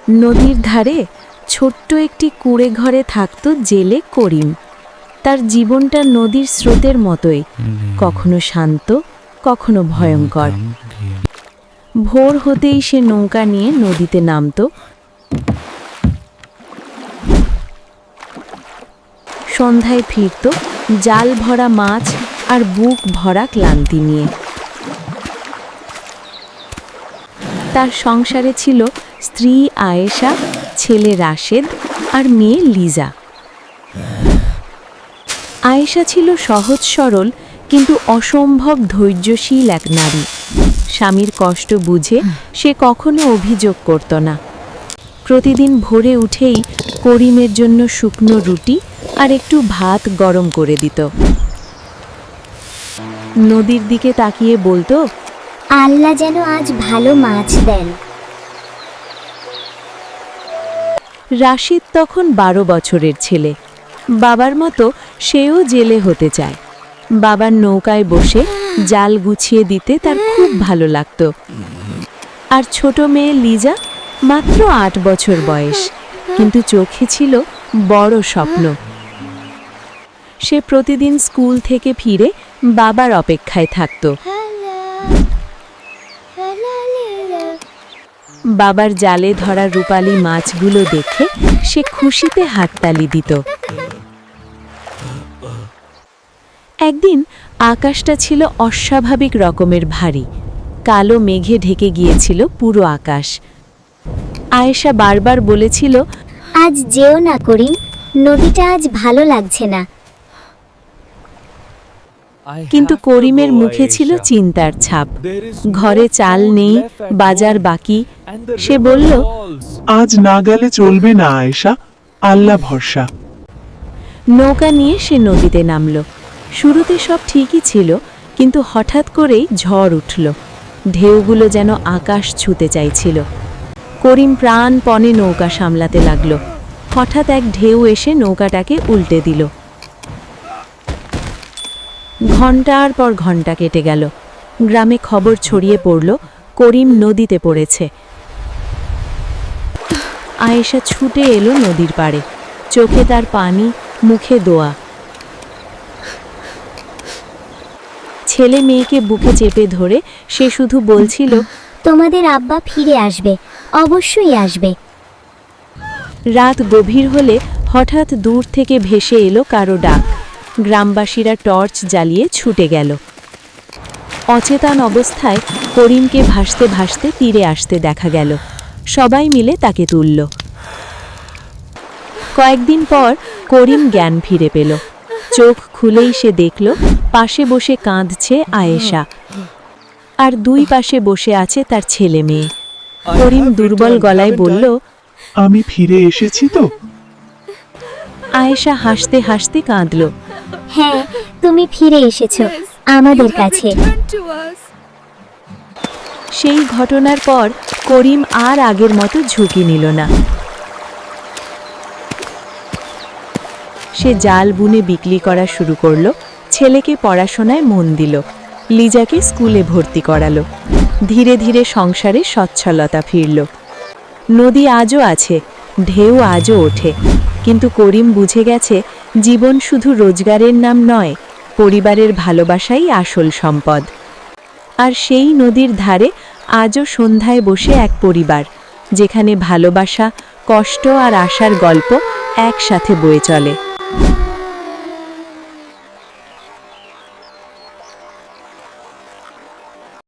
নদীর ধারে ছোট্ট একটি কুঁড়ে ঘরে থাকত জেলে করিম। তার জীবনটা নদীর স্রোতের মতোই, কখনো শান্ত, কখনো ভয়ঙ্কর। ভোর হতেই সে নৌকা নিয়ে নদীতে নামত, সন্ধ্যায় ফিরত জাল ভরা মাছ আর বুক ভরা ক্লান্তি নিয়ে। তার সংসারে ছিল স্ত্রী আয়েশা, ছেলে রাশেদ আর মেয়ে লিজা। আয়েশা ছিল সহজ সরল কিন্তু অসম্ভব ধৈর্যশীল এক নারী। স্বামীর কষ্ট বুঝে সে কখনো অভিযোগ করত না। প্রতিদিন ভোরে উঠেই করিমের জন্য শুকনো রুটি আর একটু ভাত গরম করে দিত। নদীর দিকে তাকিয়ে বলতো, আল্লাহ যেন আজ ভালো মাছ দেন। রাশিদ তখন 12 বছরের ছেলে। বাবার মতো সেও জেলে হতে চায়। বাবার নৌকায় বসে জাল গুছিয়ে দিতে তার খুব ভালো লাগত। আর ছোট মেয়ে লিজা মাত্র 8 বছর বয়স, কিন্তু চোখে ছিল বড় স্বপ্ন। সে প্রতিদিন স্কুল থেকে ফিরে বাবার অপেক্ষায় থাকত। বাবার জালে ধরা রূপালী মাছগুলো দেখে সে খুশিতে হাততালি দিত। একদিন আকাশটা ছিল অস্বাভাবিক রকমের ভারী। কালো মেঘে ঢেকে গিয়েছিল পুরো আকাশ। আয়েশা বারবার বলেছিল, আজ যেও না করিম, নদীটা আজ ভালো লাগছে না। কিন্তু করিমের মুখে ছিল চিন্তার ছাপ। ঘরে চাল নেই, বাজার বাকি। সে বলল, আজ না গেলে চলবে না আয়েশা, আল্লাহ ভরসা। নৌকা নিয়ে সে নদীতে নামল। শুরুতে সব ঠিকই ছিল, কিন্তু হঠাৎ করেই ঝড় উঠল। ঢেউগুলো যেন আকাশ ছুঁতে চাইছিল। করিম প্রাণপণে নৌকা সামলাতে লাগল। হঠাৎ এক ঢেউ এসে নৌকাটাকে উল্টে দিল। ঘণ্টার পর ঘণ্টা কেটে গেল। গ্রামে খবর ছড়িয়ে পড়ল, করিম নদীতে পড়েছে। আয়েশা ছুটে এলো নদীর পাড়ে। চোখে তার পানি, মুখে দোয়া। ছেলে মেয়েকে বুকে চেপে ধরে সে শুধু বলছিল, তোমাদের আব্বা ফিরে আসবে, অবশ্যই আসবে। রাত গভীর হলে হঠাৎ দূর থেকে ভেসে এলো কারো ডাক। গ্রামবাসীরা টর্চ জ্বালিয়ে ছুটে গেল। অচেতন অবস্থায় করিমকে ভাসতে ভাসতে তীরে আসতে দেখা গেল। সবাই মিলে তাকে তুলল। কয়েকদিন পর করিম জ্ঞান ফিরে পেল। চোখ খুলেই সে দেখল পাশে বসে কাঁদছে আয়েশা, আর দুই পাশে বসে আছে তার ছেলে মেয়ে। করিম দুর্বল গলায় বলল, আমি ফিরে এসেছি তো? আয়েশা হাসতে হাসতে কাঁদল। হ্যাঁ, তুমি ফিরে এসেছো আমাদের কাছে। সেই ঘটনার পর করিম আর আগের মতো ঝুঁকি নিল না। সে জাল বুনে বিক্রি করা শুরু করলো। ছেলেকে পড়াশোনায় মন দিল। লিজাকে স্কুলে ভর্তি করালো। ধীরে ধীরে সংসারে সচ্ছলতা ফিরল। নদী আজও আছে, ঢেউ আজও ওঠে, কিন্তু করিম বুঝে গেছে জীবন শুধু রোজগারের নাম নয়, পরিবারের ভালোবাসাই আসল সম্পদ। আর সেই নদীর ধারে আজও সন্ধ্যায় বসে এক পরিবার, যেখানে ভালোবাসা, কষ্ট আর আশার গল্প একসাথে বয়ে চলে।